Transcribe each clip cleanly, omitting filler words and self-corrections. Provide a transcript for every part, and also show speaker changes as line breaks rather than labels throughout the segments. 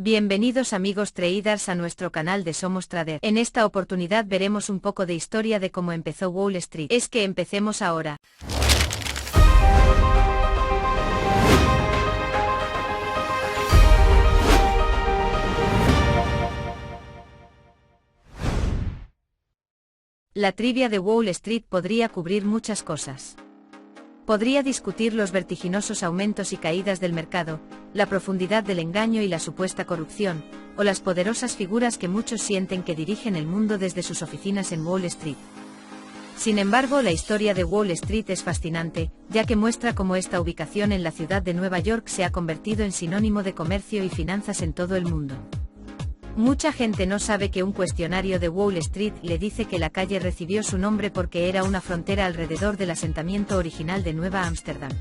Bienvenidos amigos traders a nuestro canal de Somos Trader. En esta oportunidad veremos un poco de historia de cómo empezó Wall Street. Es que empecemos ahora. La trivia de Wall Street podría cubrir muchas cosas. Podría discutir los vertiginosos aumentos y caídas del mercado, la profundidad del engaño y la supuesta corrupción, o las poderosas figuras que muchos sienten que dirigen el mundo desde sus oficinas en Wall Street. Sin embargo, la historia de Wall Street es fascinante, ya que muestra cómo esta ubicación en la ciudad de Nueva York se ha convertido en sinónimo de comercio y finanzas en todo el mundo. Mucha gente no sabe que un cuestionario de Wall Street le dice que la calle recibió su nombre porque era una frontera alrededor del asentamiento original de Nueva Ámsterdam.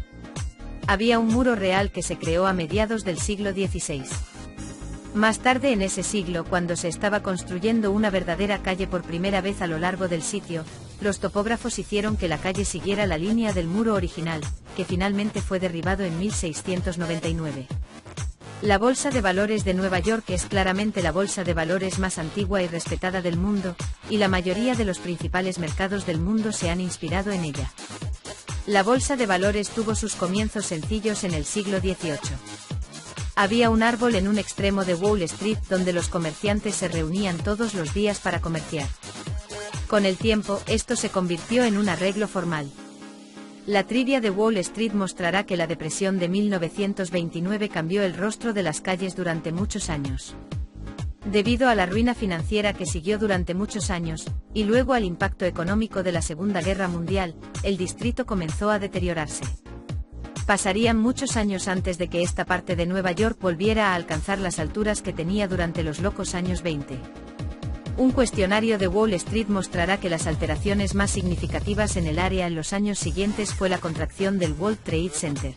Había un muro real que se creó a mediados del siglo XVI. Más tarde en ese siglo, cuando se estaba construyendo una verdadera calle por primera vez a lo largo del sitio, los topógrafos hicieron que la calle siguiera la línea del muro original, que finalmente fue derribado en 1699. La Bolsa de Valores de Nueva York es claramente la bolsa de valores más antigua y respetada del mundo, y la mayoría de los principales mercados del mundo se han inspirado en ella. La Bolsa de Valores tuvo sus comienzos sencillos en el siglo XVIII. Había un árbol en un extremo de Wall Street donde los comerciantes se reunían todos los días para comerciar. Con el tiempo, esto se convirtió en un arreglo formal. La trivia de Wall Street mostrará que la depresión de 1929 cambió el rostro de las calles durante muchos años. Debido a la ruina financiera que siguió durante muchos años, y luego al impacto económico de la Segunda Guerra Mundial, el distrito comenzó a deteriorarse. Pasarían muchos años antes de que esta parte de Nueva York volviera a alcanzar las alturas que tenía durante los locos años 20. Un cuestionario de Wall Street mostrará que las alteraciones más significativas en el área en los años siguientes fue la contracción del World Trade Center.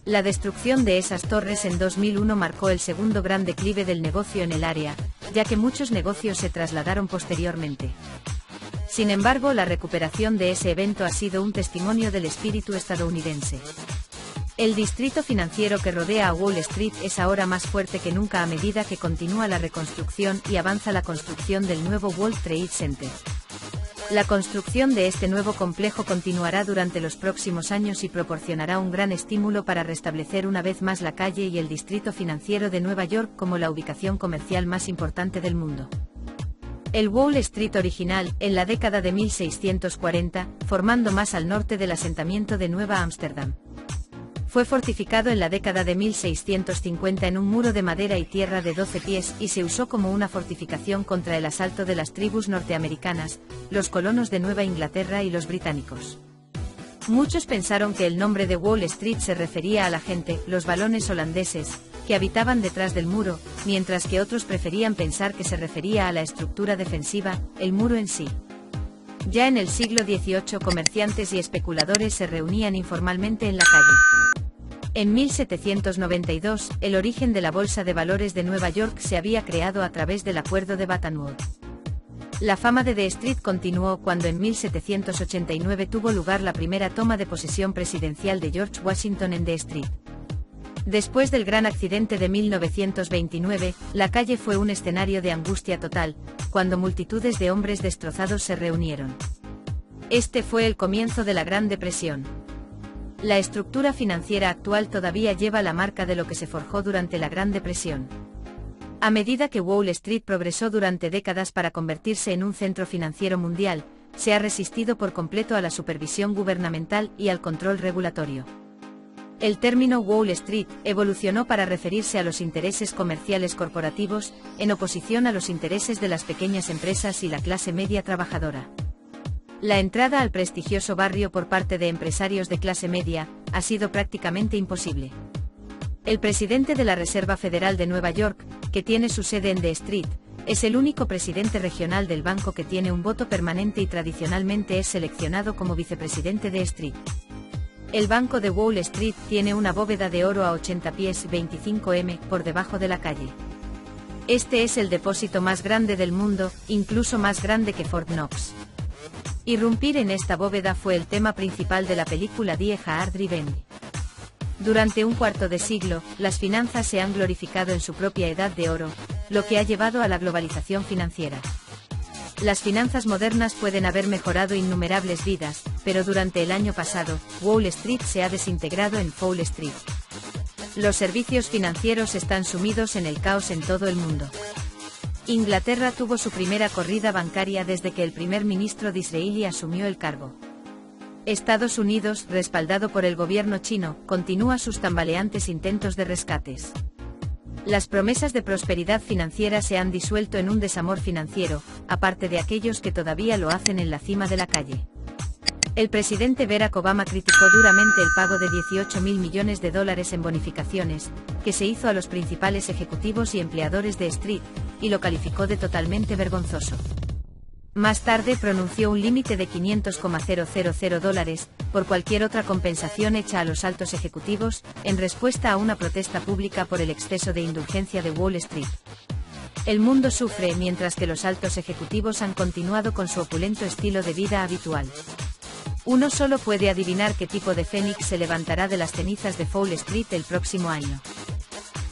La destrucción de esas torres en 2001 marcó el segundo gran declive del negocio en el área, ya que muchos negocios se trasladaron posteriormente. Sin embargo, la recuperación de ese evento ha sido un testimonio del espíritu estadounidense. El distrito financiero que rodea a Wall Street es ahora más fuerte que nunca a medida que continúa la reconstrucción y avanza la construcción del nuevo World Trade Center. La construcción de este nuevo complejo continuará durante los próximos años y proporcionará un gran estímulo para restablecer una vez más la calle y el distrito financiero de Nueva York como la ubicación comercial más importante del mundo. El Wall Street original, en la década de 1640, formando más al norte del asentamiento de Nueva Ámsterdam. Fue fortificado en la década de 1650 en un muro de madera y tierra de 12 pies y se usó como una fortificación contra el asalto de las tribus norteamericanas, los colonos de Nueva Inglaterra y los británicos. Muchos pensaron que el nombre de Wall Street se refería a la gente, los valones holandeses, que habitaban detrás del muro, mientras que otros preferían pensar que se refería a la estructura defensiva, el muro en sí. Ya en el siglo XVIII comerciantes y especuladores se reunían informalmente en la calle. En 1792, el origen de la Bolsa de Valores de Nueva York se había creado a través del Acuerdo de Bretton Woods. La fama de The Street continuó cuando en 1789 tuvo lugar la primera toma de posesión presidencial de George Washington en The Street. Después del gran accidente de 1929, la calle fue un escenario de angustia total, cuando multitudes de hombres destrozados se reunieron. Este fue el comienzo de la Gran Depresión. La estructura financiera actual todavía lleva la marca de lo que se forjó durante la Gran Depresión. A medida que Wall Street progresó durante décadas para convertirse en un centro financiero mundial, se ha resistido por completo a la supervisión gubernamental y al control regulatorio. El término Wall Street evolucionó para referirse a los intereses comerciales corporativos, en oposición a los intereses de las pequeñas empresas y la clase media trabajadora. La entrada al prestigioso barrio por parte de empresarios de clase media ha sido prácticamente imposible. El presidente de la Reserva Federal de Nueva York, que tiene su sede en The Street, es el único presidente regional del banco que tiene un voto permanente y tradicionalmente es seleccionado como vicepresidente de Street. El Banco de Wall Street tiene una bóveda de oro a 80 pies 25 m por debajo de la calle. Este es el depósito más grande del mundo, incluso más grande que Fort Knox. Irrumpir en esta bóveda fue el tema principal de la película Die Hard Driven. Durante un cuarto de siglo, las finanzas se han glorificado en su propia edad de oro, lo que ha llevado a la globalización financiera. Las finanzas modernas pueden haber mejorado innumerables vidas, pero durante el año pasado, Wall Street se ha desintegrado en Fall Street. Los servicios financieros están sumidos en el caos en todo el mundo. Inglaterra tuvo su primera corrida bancaria desde que el primer ministro disraeli asumió el cargo. Estados Unidos, respaldado por el gobierno chino, continúa sus tambaleantes intentos de rescates. Las promesas de prosperidad financiera se han disuelto en un desamor financiero, aparte de aquellos que todavía lo hacen en la cima de la calle. El presidente Barack Obama criticó duramente el pago de $18.000 millones en bonificaciones, que se hizo a los principales ejecutivos y empleadores de Street, y lo calificó de totalmente vergonzoso. Más tarde pronunció un límite de $500,000 por cualquier otra compensación hecha a los altos ejecutivos, en respuesta a una protesta pública por el exceso de indulgencia de Wall Street. El mundo sufre mientras que los altos ejecutivos han continuado con su opulento estilo de vida habitual. Uno solo puede adivinar qué tipo de fénix se levantará de las cenizas de Fall Street el próximo año.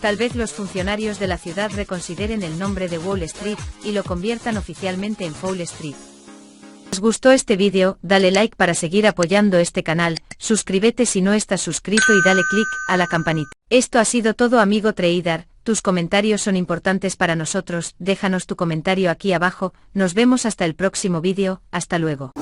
Tal vez los funcionarios de la ciudad reconsideren el nombre de Wall Street y lo conviertan oficialmente en Fall Street. Si os gustó este vídeo, dale like para seguir apoyando este canal, suscríbete si no estás suscrito y dale click a la campanita. Esto ha sido todo, amigo trader, tus comentarios son importantes para nosotros, déjanos tu comentario aquí abajo, nos vemos hasta el próximo vídeo, hasta luego.